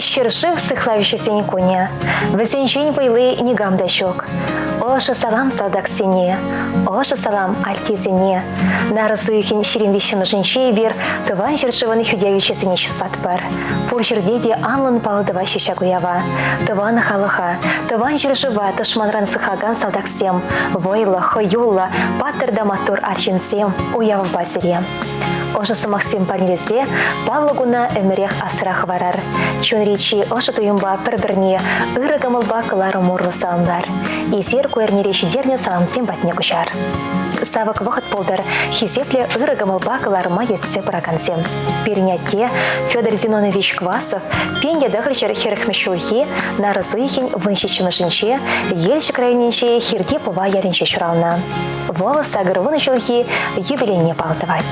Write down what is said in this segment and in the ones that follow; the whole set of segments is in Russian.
щерших сыхлавище синекуне. Весенчень пылы негам дащок. Оша салам салдак сине, оша салам альтизине. Нарасуихин ширимвищем женщей бир, тыван жершеваны хюдявиче сине числат пар. Пурчер деди анлан палы тыва щищагуява. Тыван халаха, тыван жершева тышманран сыхаган салдак сем. Войла, хоюлла, паттер да матур арчинсем, уяв басире. Ошысы Максим парнелесе паллыгуна эмерех асырах варар. Чун речи ошы туюмба пір-бірне ырыгамылба кылары мурлы салымдар. Изер куэрне речи дерне салымсем батне кучар. Савак вахыт полдар хизепле ырыгамылба кыларыма етсе паракансем. Перенятте Федор Зинонович Квасов пенге дагрычар херхмешулхи на разуихин вынщичимы жинче, ельчик районенче хирге пова яринче чурална. Волос агрывыны чулхи юбилейне палтывать.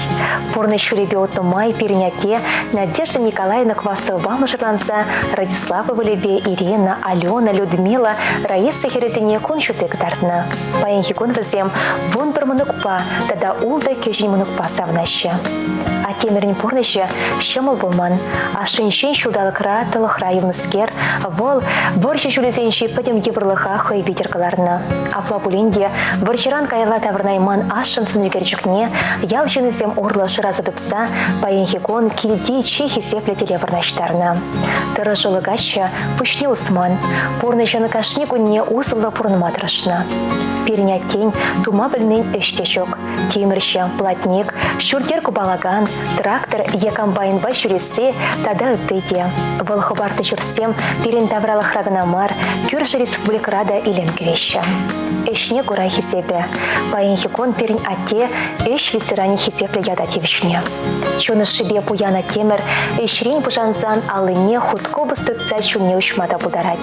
Пурны шуребе отумай перенятте Надежда Николаевна Квасова мажырланса, Радислава Валебе, Ирина, Алена, Людмила, Раиса Херезине кончуты кдартна. Паенхи конвазем вон барманукпа, тада улда кежин манукпа савнаще. А темерни порныще щемал булман, а шинщен шудалыкра талыхра юныскер, вол борща чулезенщи пойдем еврлыха хой ветеркаларна. А плапулинде борчаран кайла таврнайман ашын сунюгерчикне, ялчынызем урла шыразы тупса, паенхикон килди чехи сепле тереврнаштарна. Тырыжылыгаща пушне усман, порныща накашнику не усылла пурныматрашна. Перенять тень тума бельмень эштечок, тимырща, платник, шуртерку балаган, трактор е комбайн башуресе, тада ыттыйте. Волхобарты чурсем перен таврала храгнамар, кюрж республикрада илем квеща. Эшне гурай хисепе, паенхикон перень ате, эш ветеране хисепле ядативичне. Чуны шибе пуяна темер, эшрень пужанзан алыне хутко быстыца чуне учмата бударать.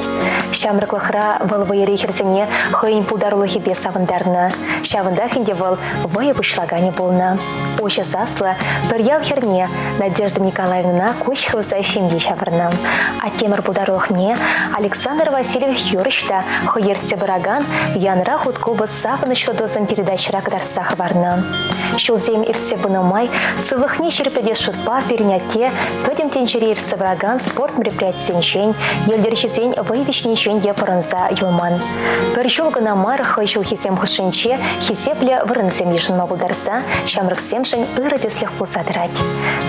Шамрыклыхра волвайри херзене хойн пударулыхи бе савындарна. Шавындахинде вол вая пушлагане болна. Оща засла, перьял херне, Надежда Николаевна кучхылса шемье шавырна. А темер пударулыхне Александр Васильевич Юрышта хоерце бараган янра хутко бы савынычлы дозым передач ракдарса хварна. Шулзем ирце бунамай, сывыхне шерпеде шутпа переняте, пөдем тенчери ирце бараган спорт мероприятиенчен, елдерчизен выявичничен е паранза юлман. Першул гынамар хайшул хисем хушинче, хисепле вырынсем ешін мабударса, шамрыксемшен ырыдеслых пулсадырать.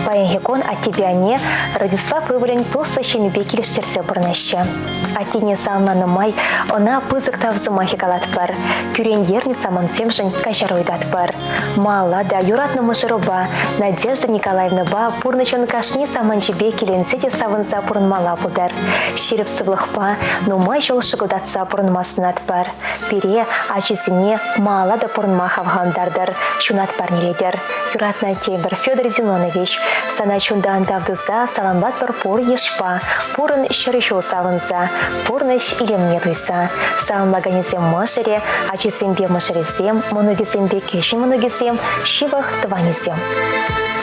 Паенхикон атибиане Радислав Ивлен тоса шемебе килиштерсе бурнаща. Атине салнанымай, она пызык тавзымахи галатпар, кюреньерни самансемшен кашаруйдатпар. Мала да юратнымы жыруба, Надежда Николаевна ба пурнычын кашни саманчебе киленсете савынса пурнмала будар. Ширіп сывлықпа, нумай жолшы гудатса пурнмасынатпар. Пере ачисине мала да пурнма хавгандардар, чунатпар неледер. Юратна тембір Федор Зинонович, сана чундан давдуза саламбатпар пур ешпа, пурын шырышол савынса, пурныш илемне туйса. Саламлаганезем мышыре, ачисембе мышырезем, моногезембе кешін моногезем, шивах тванезем.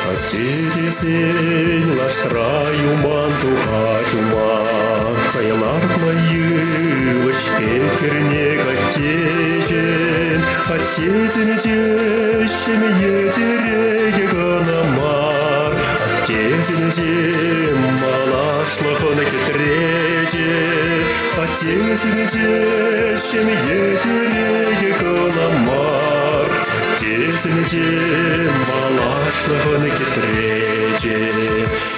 Атедесен лаштраю мантухатюма, кайлар майылыш пекерне каттежен, аттезен жешем етереге гынамар, аттезен жем малашлыхын кетреже, аттезен жешем етереге гынамар, аттезен жем малашлыхын кетреже,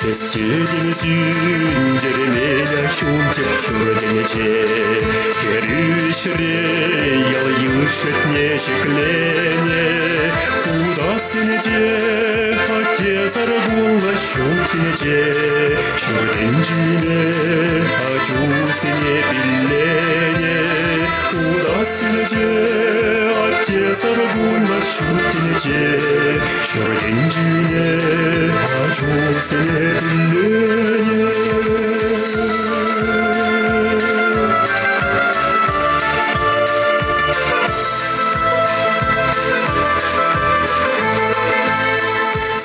эстеден сүндермеля шунтеп шурденече, керишре ял юшетне шеклене, удасынече, атезар гулла шунтенече, шурденчине, ачусыне биллене, удасынече, атезар гулла шунтенече, шурденчине, ачусыне биллене.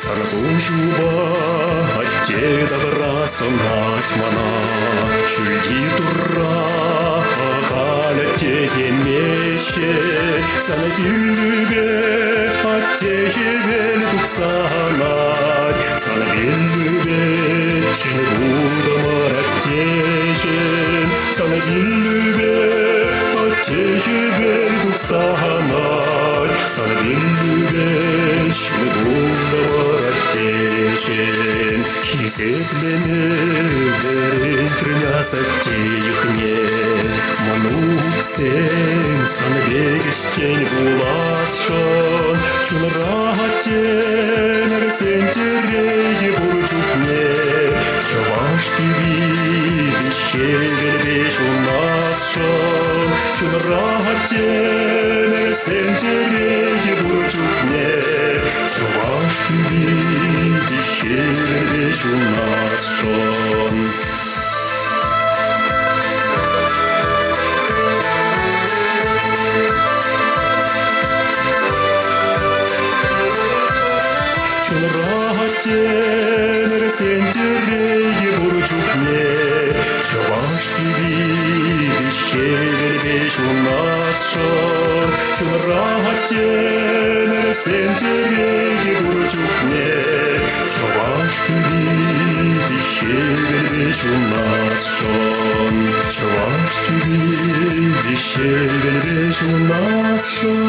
Сарбужуба, отте добра сонать мана, чуди тура, агаля те емеще, санабиллюбе, отте хевель туксанать, санабиллюбе, Şimdi buldum ateşin sana gülübe ateşi verdik sana sana gülübe şimdi buldum ateşin Хизетлені верен тринадцатих не Манук сен сан бегіштен буласшын Чунрағатен әрсен терегі бурчук не Чаваш тиби бешевел беш унасшын Чунрағатен әрсен терегі бурчук не Чаваш тиби бешевел беш унасшын Чунрағатен әрсен терегі бурчук не Чаваш тиби бешевел беш унасшын Чунрағатен әрсен терегі бурчук не Чаваш тиби бешевел беш унасшын Чаваш тиби бешевел беш унасшын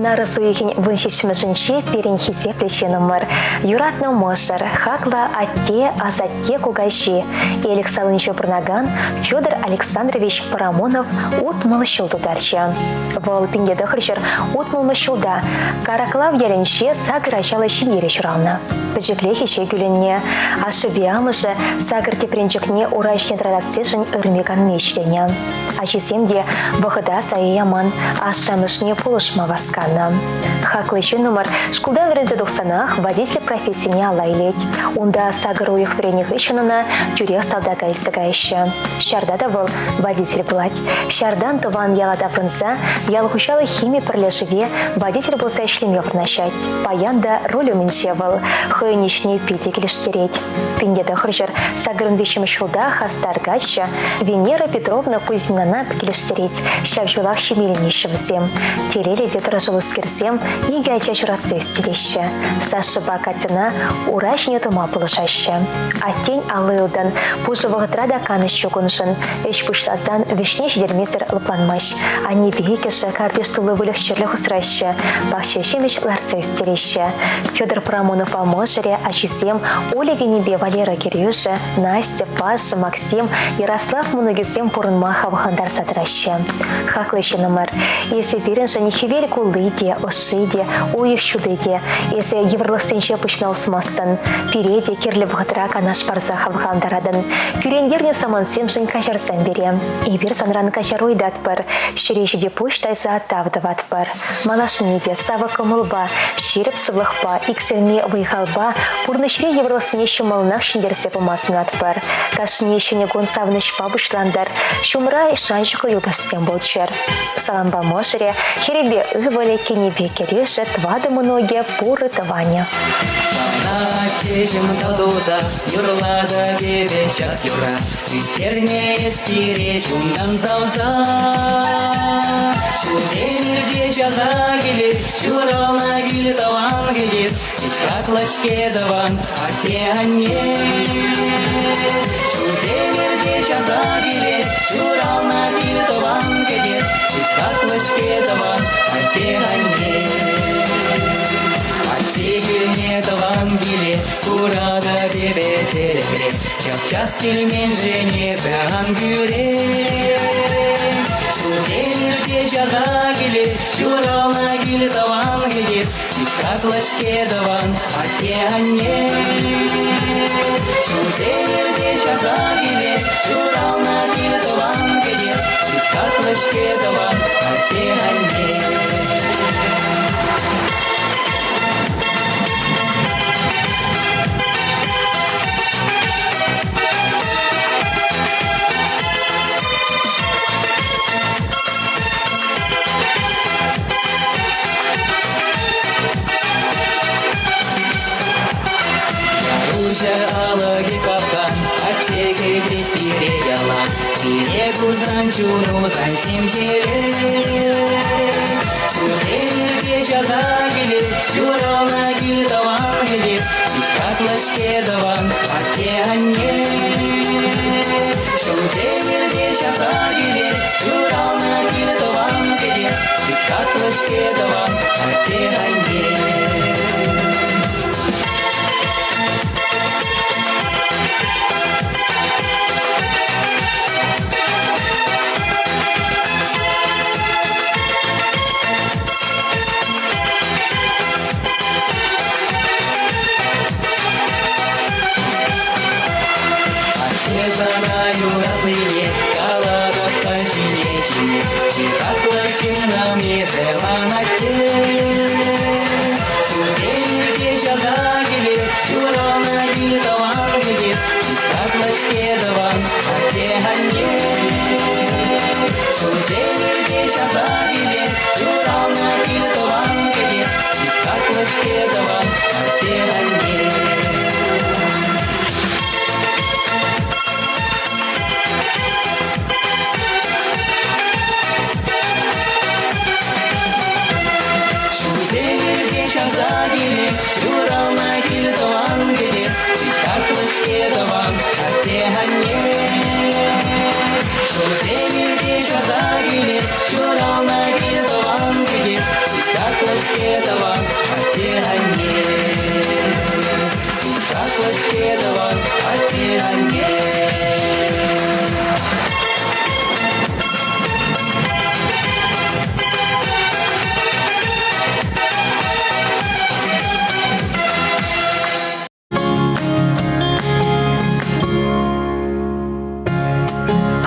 Нарасуихин вынщичмышинчи перенхисе плещеномыр. Юратно мошер, хакла атте азатте кугайши. Элик салынчо пырнаган Федор Александрович Парамонов утмыл шултударча. Вол пиндеда хрщер утмылмы шулда. Караклав яленче сагыр ачала шибире чурална. Пыжыклехиче гүленне. Ашыбиамышы сагыр тепренчекне урайшне традасешин өрмеган мечлене. Ачисемде вахыда сайы яман, ашамышне пулышма васкана. Хаклычы номер шкулда верензе доксанах водитель профессияне алайлеть. Унда сагыр уих врених ищунына тюрех салдага истыгайшы. Шарда да был водитель булать. Шардан туван ялада врынса, ялхущалы химия пролеживе, водитель был сайшлеме врначать. Паянда роль уменьше был, хойничне пити келештереть. Пиндеда хржер сагырын вещим шулда хастаргача, Венера Петровна Кузьминана келештереть, шавжулах щемельнейшим зем. Телели детражылы скерзем, и гайча чурацию стелище. Саша Бакатина урачне тума полышаще. А тень алылдан, пужевых трада каны щукуншын, эш пушлазан вишнеш дермесер лыпланмаш. Они векеше кардештулы вылых черлях усраще, бахчещемеш ларцию стелище. Федор Парамонов Амошере, Ачисем, Оля Венебе, Валера Кирюша, Настя, Паша, Максим, Ярослав Мунагизем Пурынмаха вхандар сатраще. Хаклыщы номер. Если верен не хивель кулыде, ошиде, уих чудыде, если еврлых сенче пучна усмастан, переде кирлев гатрака наш парзаха вхандарадан, кюренгерне саман семшин качарсан бере, и бир санран качаруй датпар, щерещеде пуштайса атавдаватпар, малашниде, сава комылба, щиреп сывлахпа, иксельме выйхалба, пурнышре еврлых сенещу малнах шиндерсе помасунатпар, кашнещене гонсавныш пабушландар, шумрай шанчука юдашсем болчер. Саламба мошере, херебе ывале кенебе келеше, твады многие пуры таваня. Тежим талуза, юрлада бебешак юра, Истерне эскире чундан зауза. Чуземирде жаза келес, чурална гил таван келес, Ичкаклашке даван, атеанне. Чуземирде жаза келес, чурална гил таван келес, Ичкаклашке даван, атеанне. Сегельне тавангиле, урада бебе телегре, час келмен жене зангюре. Чудемирде жаза келес, чурална гил тавангелес, ичкаклашке даван, атеанне. Чудемирде жаза келес, чурална гил тавангелес, ичкаклашке даван, атеанне. Kuzan çunu san şimşire Şuraya jaza gelir Şuralna gül davan gelir İtkaklışke davan Ate anne Şuraya jaza gelir Şuralna gül davan gelir İtkaklışke davan Ate anne Sana yuratlıye Kaladokta şine Çıkartla şimnami Sevanakke Şu denirge jaza gelir Şuralna gül davan gelir Çıkartla şke davan Ate hange Şu denirge jaza gelir Şuralna gül davan gelir Çıkartla şke davan Ate hange Jaza gelir, şuralna gül davan gelir İtkaklışke davan, ate hange Şu demirde jaza gelir, şuralna gül davan gelir İtkaklışke davan, ate hange İtkaklışke davan, ate hange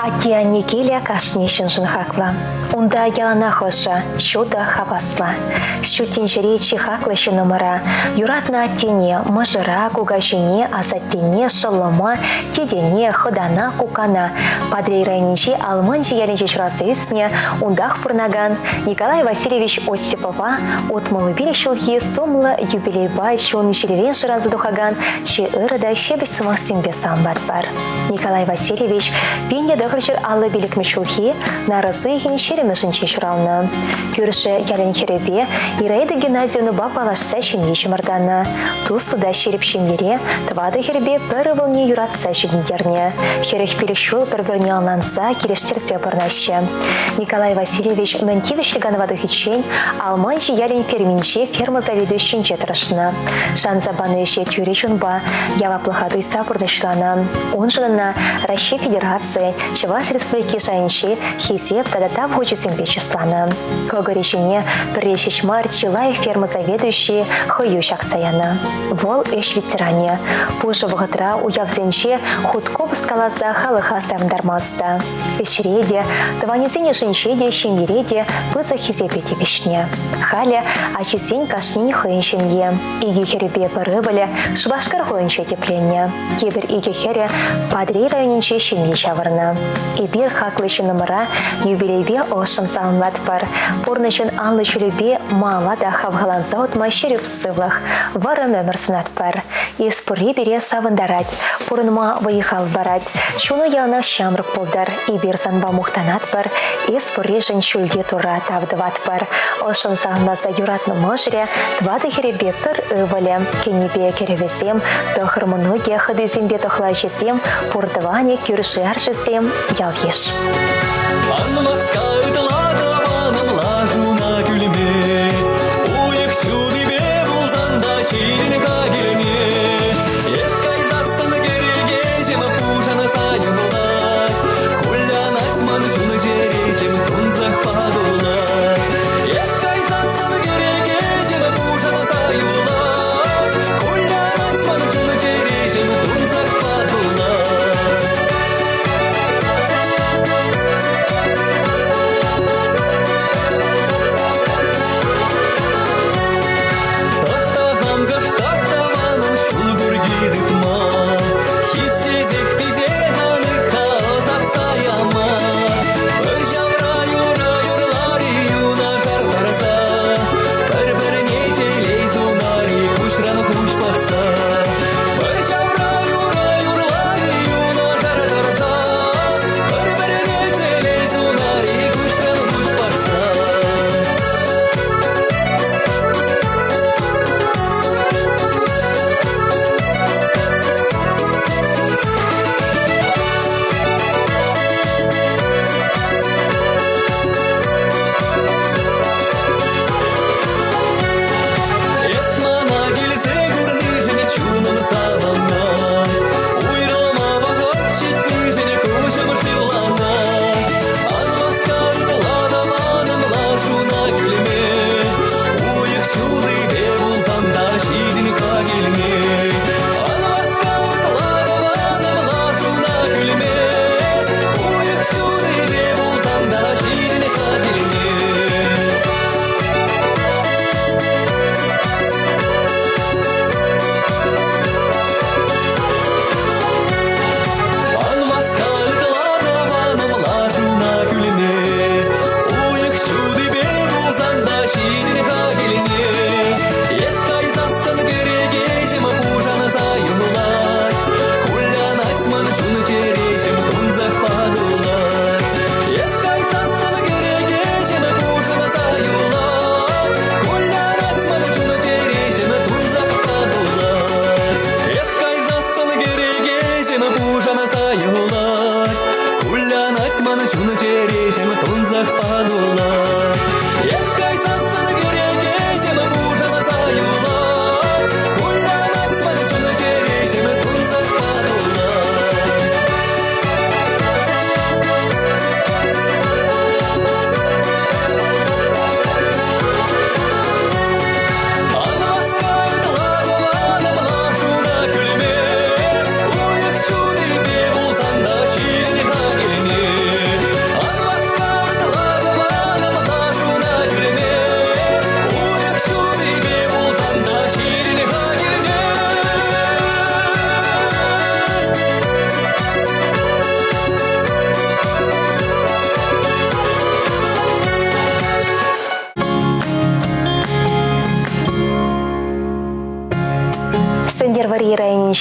Атия Никеля кашнишин жынхакла. Унда ялана хоша, шуда хавасла. Щутин жречи хакла номера. Юратна аттене, мажыра кугашине, азаттене, шалома, тедене, ходана, кукана. Падрей райничи алманчи ялинчи чурасы исне, ундах пурнаган. Николай Васильевич Осипова от молубили шулхи сомла юбилейба чун жиререн жыразы духаган, чи ырыда шебеш сымах симбе самбат бар. Николай Васильевич пенья дохрычыр аллы билик мешулхи, на разыхин шеремешинчи чуралны. Күрші ялин херебе, Ираида гимназияны бапалашса шенне чымырданы. Туслыда шереп шемере, твады херебе бір вылне юратса жидіндерне. Херек билик шул бір-бірне алнанса, келештерсе барнашы. Николай Васильевич Ментивишлиган вадухичен, алманчы ялин перминче ферма заведующин жетрышны. Шанзабаны ше тюречунба, яваплыхаду иса бурнышланы. Он жылына Россия Федерации, Чуваш Республики Шайнчи, Хисеп Тадата в Хучисимбе числаны. Когоречине Прещичмар Чилаев ферма заведующий Хоющак Саяна. Вол эш ветеране. Позже вгатра уявзенче худков скалаза халыха савдармаста. Пещереде, тванизине женщеде, щемереде, пыза хизепете вишне. Халя, ачисень кашнин хойншенье. Иги херебе порыбали, швашкар хойнче тепленне. Кебер иги хере, падри районинче щемье чаварна. Ибир хаклышы номера юбилейбе ошын салмат бар. Порнышын анлы чуребе мала да хавгаланза отма шереп сывлах. Варым өмір сунат бар. Испури бере савындарать. Порынма выехал барать. Чуну ялна шамрык полдар. Ибир санба мухтанат бар. Испури женщульде тура тавдыват бар. Ошын салмаза юратны можре. Твады херебе пыр ывале. Кенебе керевесем. Тохырмынуге хыдызимбе тохлайшесем. Пордыване кюрши аршесем. Ялгиш.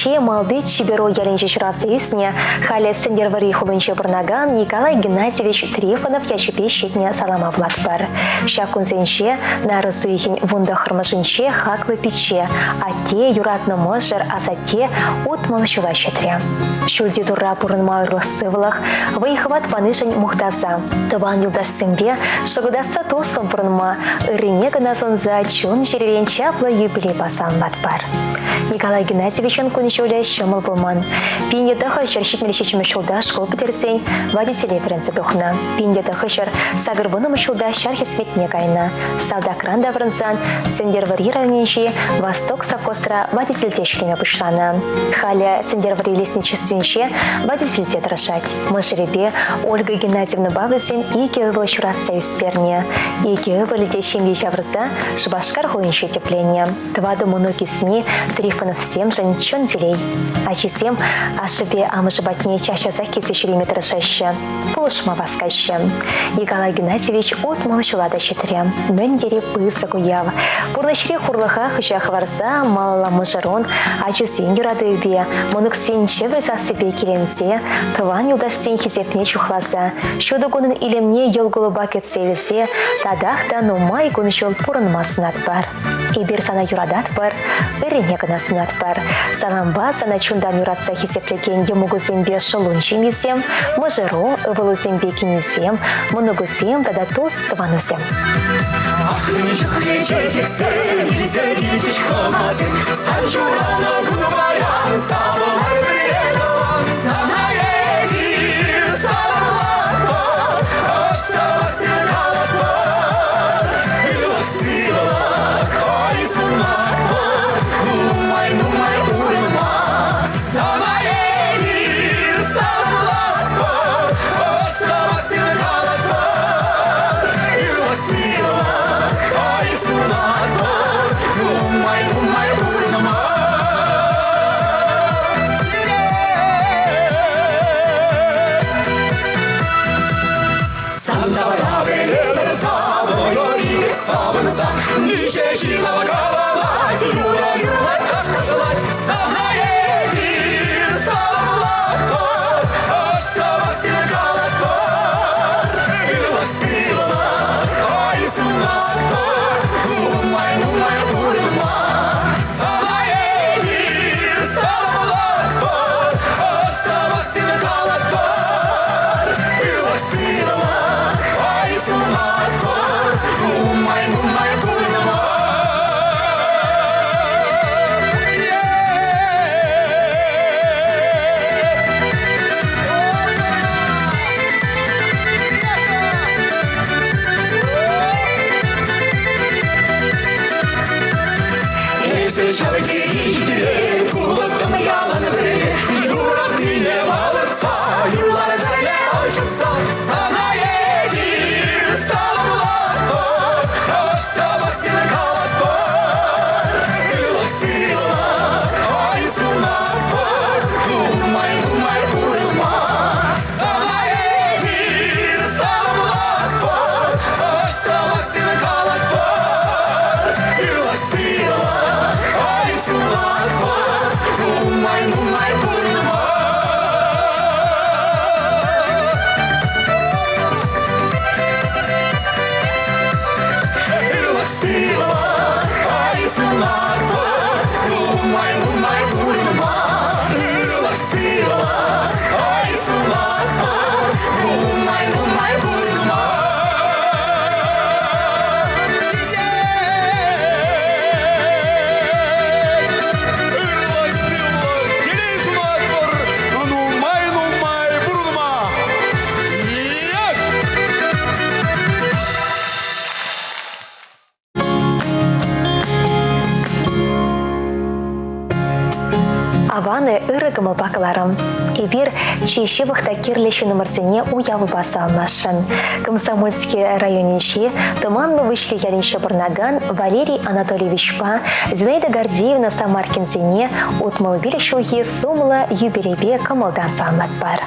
Сенче малды чиберо ялинче чурасы исне, хале сендервари хулынче бурнаган Николай Геннадьевич Трифонов яшипе щитне салама владбар. Щакун сенче нары суихин вунда хырмышынче хаклы пече, а те юратно можер, а за те утмал чула щетре. Шульди дура пурынма ырлых сывылах, выихват панышень мухтаза. Тыван юлдаш сымбе, шагудаса тулсым пурынма, ырыне гына сонза чун жеревен чаплы юбилей басан владбар. Николай Геннадьевичен куничуля щемыл булман. Пинде тахы щерщитмелі шечімі шулда школ пітерсен, водителей принцип тухна. Пинде тахы щер сагырбыным шулда шархи светне кайна. Салда кранда врынсан, сендервари равненчи, восток сапкосра водитель тешлеме пышлана. Халя сендервари лесничественче водитель тет рашать. Мышеребе Ольга Геннадьевна Бавлесен и кеывал чураса юссерне. И кеывали тещемге жаврза, шбашкар хуинче тепление. Тваду муноки сни, Трифонов всем же ничего делей. А чисем ашибе амышыбатне чаще закиси шереметр шеще. Полушма васкаще. Николай Геннадьевич утмал чулада щетре. Мендере пыса куяв. Пурнащире хурлыха хычах варса малала мыжырон, а чусен юрады убе. Монук сен чеврса себе келенсе, тыван юлдаш сен хизепне чухласа. Щоду гонын илемне елгулы бакет севесе, тадахта нумай гонышол пурынма сунат бар. Ибир сана юрадат бар, ырене гына сунат бар. Саламба сана чундан юратса хисеплеген емугузембе шылунчим висем, мыжыру ывылузембе кинюсем, монугузем тада тос тыванусем. Аваны ырыгымы бакларым. Ибир чищевых такирлещу номерзене уявы баса алмашын. Комсомольский районинчи туманлы вышли ялинче бурнаган Валерий Анатольевич Па, Зинаида Гордеевна Самаркинзене утмал билищу сумла юбилейбе камалдан салмат бар.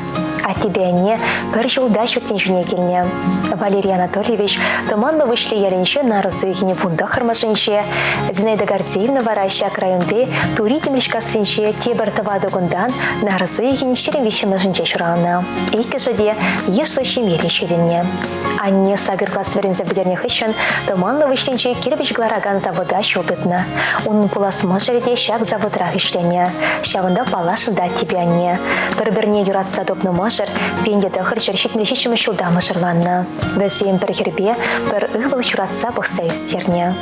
а тебе не бір жылда шөттеншіне келіне. Валерий Анатольевич томанлы вышлі ялінше на разуегіне фунда хырмашынше, Зинаида Гордеевна вараща районде тури темлішкасынше тебір тавадығындан на разуегіне шеренвешімішінше шұрағына. Икі жыде ешлы шемері шедіне. Анне сагыр класс верензе бідернех үшін томанлы вышлінше кирпичглараган завода шылдытны. Оның пуласмы жерде шак заводрах ішлене. Шавында палашы да тебе анне. Бір-біріне юратса допны мұжыр, пенде дұхыр жершет мешешімі шылда мұжырланны. Візем бір хербе, бір ұғыл шуратса бұқса үстерне.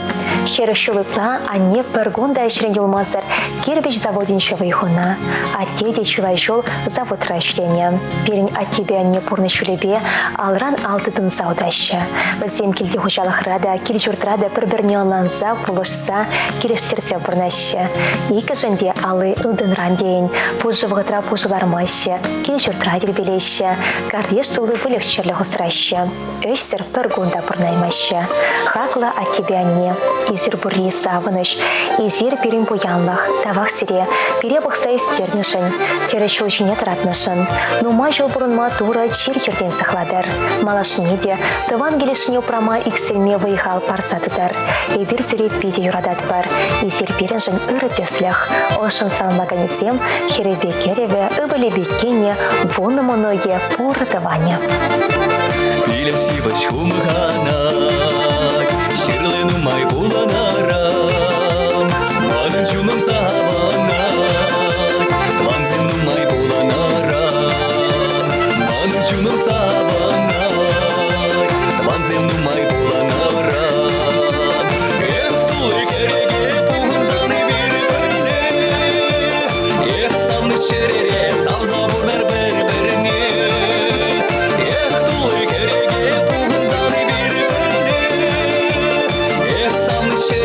Хері шылытла анне бір гонда ішрен елмазыр кирпич заводин шывы ихуна. А теде чулай жол заводра ішлене. Перін а тебе анне пурны шулебе алран алтыдын саудашы. Візем келде хұжалықрада, кел жұртрада бір-біріне аланса, пулышса, келештерсе бұрнашы. Екі жынде алы ұлдынран дейін, пұжы вғытра пұжылармашы, кел жұртра дербелеші, кардеш сулы бүлікшерлі ғысырашы. Өшсір бір гонда бұрнаймашы. Хақла а тебе анне, изір бұрли савыныш, изір перін бұянлық, тавақ сире, пере бұқса үстернішін, тері шыл жіне таратнышын. Нума жыл бұрынма тура чир-чирден сақладыр. Малашыне де, тыван келешіне ұпрама икселме выйхал парсатыдар. Эбір сірет биде юрадат бар, изір перін жын үрітеслях. Олшын санлаганесем, херебе керебе, үбілебе кене, вуны моноге пуры тыване. Илем сивач хумганай, шерлы нумай буланарам, манын чуным саванай, ланзем нумай буланарам, манын чуным саванай, ланзем нумай буланарам. Эх, тулы кереге пухынзаны бір-біріне, эх, савны шерере, савза бурдар бір-біріне. Эх, тулы кереге пухынзаны бір-біріне, эх, савны шерере,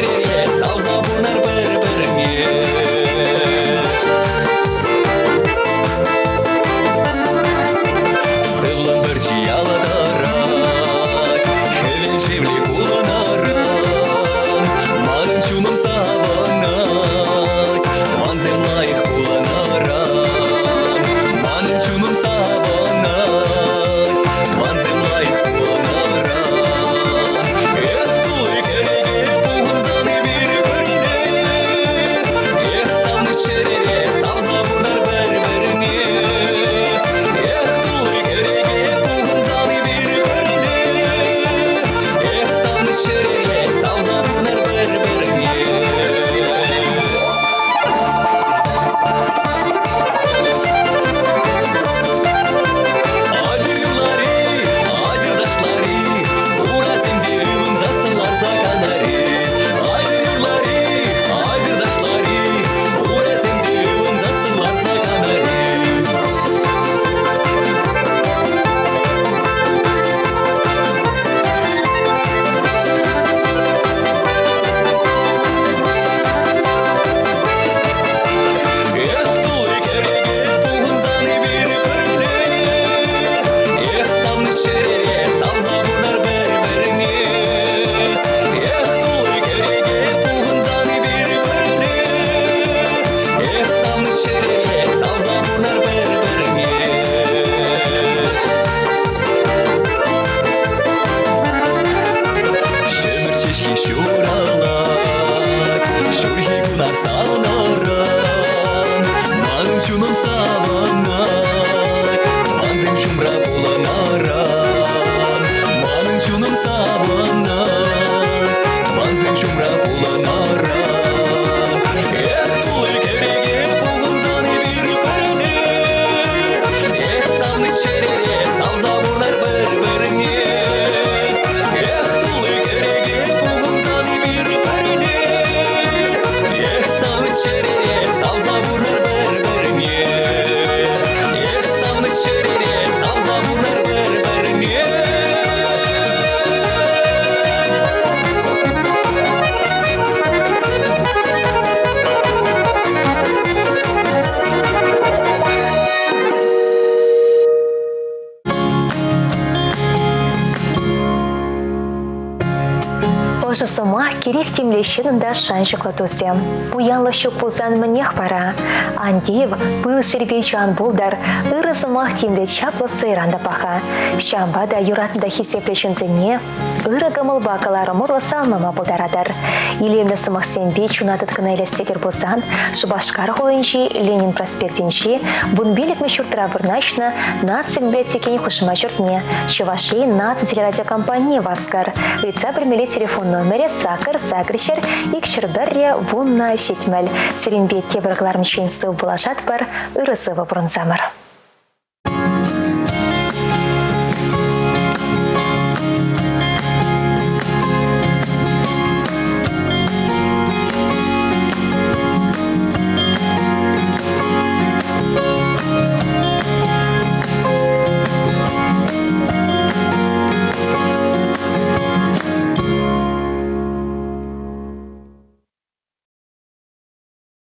Ошы сыма керек темлешінінде шан жүклатусы. Уянлы шук пулсан мінех пара. Андев был шербей жан булдар, ыры сымах темле чаплы сыйранда паха. Шамбада юратында хисеплешінзіне, ыры гымылба калары мұрлы салмама булдарадар. Илемді сымах сенбе чунатыт кынайлестегер болсан, Шубашкар қолынши Ленин проспектінші, бунбилік мешуртыра вырнашна наци библиотекені хушыма жүртне, Шуваши наци радиокомпания васкар. Лица примели телефон номере сакыр сакришер икшірбірре вунна шетмел. Сиренбет тебірғыларым шенсі бұлашат бар ырысы вапырынзамыр.